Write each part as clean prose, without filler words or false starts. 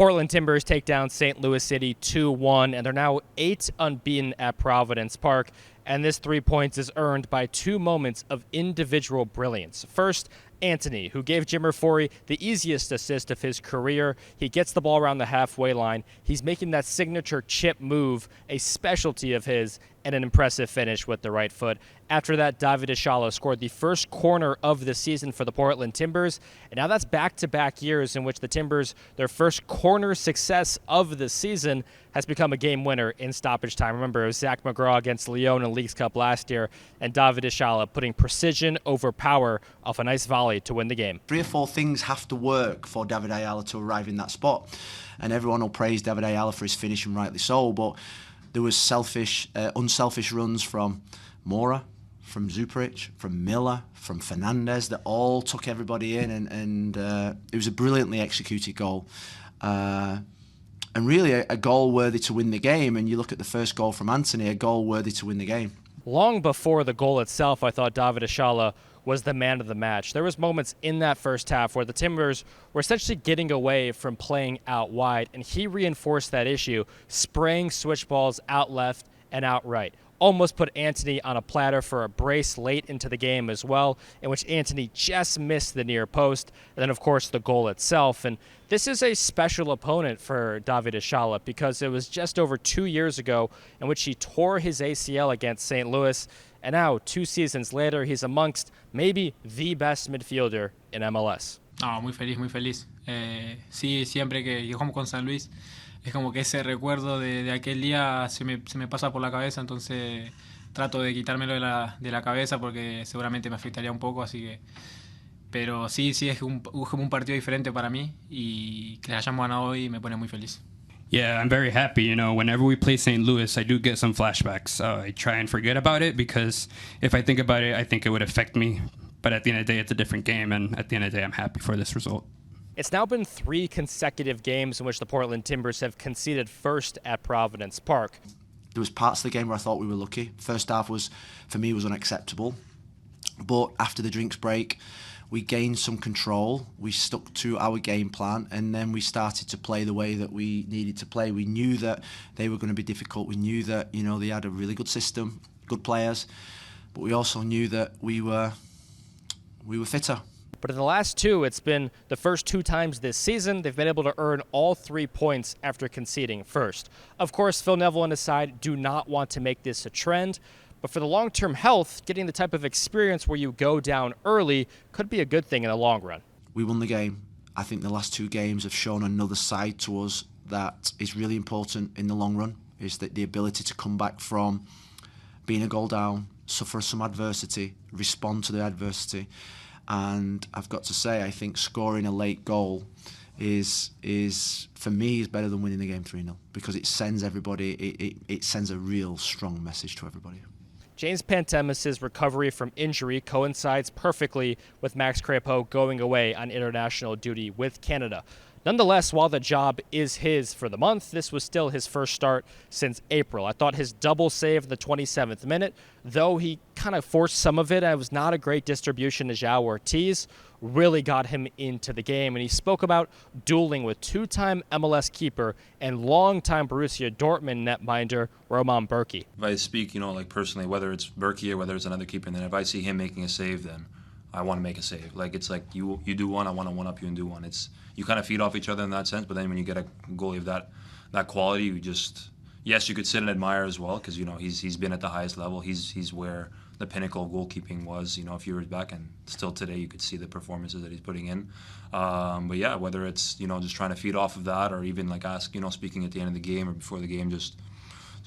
Portland Timbers take down St. Louis City 2-1, and they're now 8 unbeaten at Providence Park. And this 3 points is earned by 2 moments of individual brilliance. First, Antony, who gave Jimmer Forey the easiest assist of his career. He gets the ball around the halfway line. He's making that signature chip move, a specialty of his, and an impressive finish with the right foot. After that, David Ayala scored the first corner of the season for the Portland Timbers. And now that's back-to-back years in which the Timbers, their first corner success of the season, has become a game winner in stoppage time. Remember, it was Zach McGraw against Lyon in Leagues Cup last year, and David Ayala putting precision over power off a nice volley to win the game. 3 or 4 things have to work for David Ayala to arrive in that spot. And everyone will praise David Ayala for his finish, and rightly so, but there was unselfish runs from Mora, from Zuparic, from Miller, from Fernandez that all took everybody in, and it was a brilliantly executed goal. And really a goal worthy to win the game. And you look at the first goal from Antony, a goal worthy to win the game. Long before the goal itself, I thought David Ayala was the man of the match. There was moments in that first half where the Timbers were essentially getting away from playing out wide, and he reinforced that issue, spraying switch balls out left and out right. Almost put Antony on a platter for a brace late into the game as well, in which Antony just missed the near post, and then, of course, the goal itself. And this is a special opponent for David Ayala because it was just over 2 years ago in which he tore his ACL against St. Louis, and now, 2 seasons later, he's amongst maybe the best midfielder in MLS. No, muy feliz, muy feliz. Sí, siempre que jugamos con San Luis, es como que ese recuerdo de aquel día se me pasa por la cabeza, entonces trato de quitármelo de la cabeza porque seguramente me afectaría un poco, así que... Pero sí, es un partido diferente para mí y que hayamos ganado hoy me pone muy feliz. Yeah, I'm very happy. You know, whenever we play St. Louis, I do get some flashbacks. I try and forget about it because if I think about it, I think it would affect me. But at the end of the day, it's a different game, and at the end of the day, I'm happy for this result. It's now been 3 consecutive games in which the Portland Timbers have conceded first at Providence Park. There was parts of the game where I thought we were lucky. First half was unacceptable. But after the drinks break, we gained some control. We stuck to our game plan, and then we started to play the way that we needed to play. We knew that they were going to be difficult. We knew that, you know, they had a really good system, good players, but we also knew that we were fitter. But in the last 2, it's been the first 2 times this season they've been able to earn all 3 points after conceding first. Of course, Phil Neville and his side do not want to make this a trend, but for the long-term health, getting the type of experience where you go down early could be a good thing in the long run. We won the game. I think the last 2 games have shown another side to us that is really important in the long run, is that the ability to come back from being a goal down, suffer some adversity, respond to the adversity. And I've got to say, I think scoring a late goal is for me is better than winning the game 3-0 because it sends everybody, it sends a real strong message to everybody. James Pantemis' recovery from injury coincides perfectly with Max Crepeau going away on international duty with Canada. Nonetheless, while the job is his for the month, this was still his first start since April. I thought his double save in the 27th minute, though he kind of forced some of it, and it was not a great distribution to João Ortiz, really got him into the game. And he spoke about dueling with 2-time MLS keeper and longtime Borussia Dortmund netminder Roman Bürki. If I speak, like personally, whether it's Bürki or whether it's another keeper, then if I see him making a save, then I want to make a save. It's like you do one, I want to one-up you and do one. You kind of feed off each other in that sense, but then when you get a goalie of that quality, yes, you could sit and admire as well because he's been at the highest level. He's where the pinnacle of goalkeeping was a few years back, and still today you could see the performances that he's putting in. But yeah, whether it's just trying to feed off of that or even ask speaking at the end of the game or before the game, just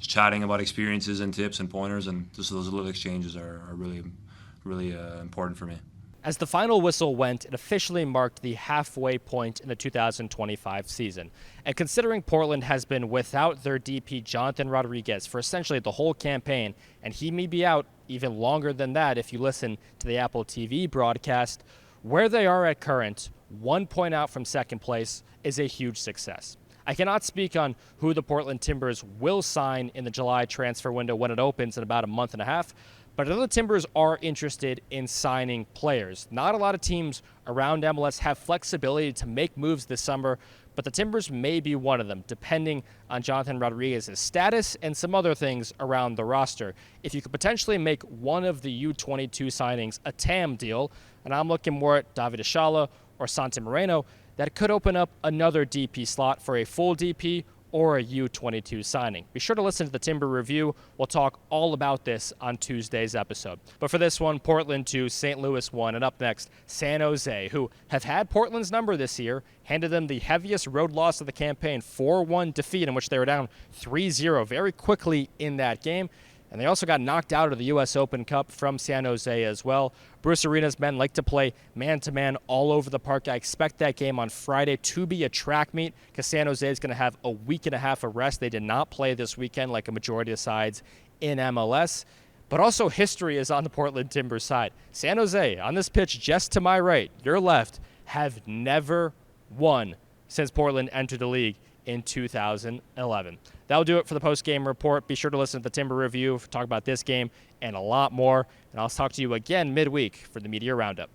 chatting about experiences and tips and pointers, and just those little exchanges are really important for me. As the final whistle went, it officially marked the halfway point in the 2025 season. And considering Portland has been without their DP Jonathan Rodriguez for essentially the whole campaign, and he may be out even longer than that if you listen to the Apple TV broadcast, where they are at current, 1 point out from second place, is a huge success. I cannot speak on who the Portland Timbers will sign in the July transfer window when it opens in about a month and a half, but I know the Timbers are interested in signing players. Not a lot of teams around MLS have flexibility to make moves this summer, but the Timbers may be one of them, depending on Jonathan Rodriguez's status and some other things around the roster. If you could potentially make one of the U22 signings a TAM deal, and I'm looking more at David Ayala or Santi Moreno, that could open up another DP slot for a full DP or a U22 signing. Be sure to listen to the Timber Review. We'll talk all about this on Tuesday's episode. But for this one, Portland 2, St. Louis 1, and up next, San Jose, who have had Portland's number this year, handed them the heaviest road loss of the campaign, 4-1 defeat in which they were down 3-0 very quickly in that game. And they also got knocked out of the U.S. Open Cup from San Jose as well. Bruce Arena's men like to play man-to-man all over the park. I expect that game on Friday to be a track meet because San Jose is going to have a week and a half of rest. They did not play this weekend like a majority of sides in MLS. But also history is on the Portland Timbers side. San Jose, on this pitch just to my right, your left, have never won since Portland entered the league in 2011. That'll do it for the post-game report. Be sure to listen to the Timber Review, talk about this game and a lot more. And I'll talk to you again midweek for the Media Roundup.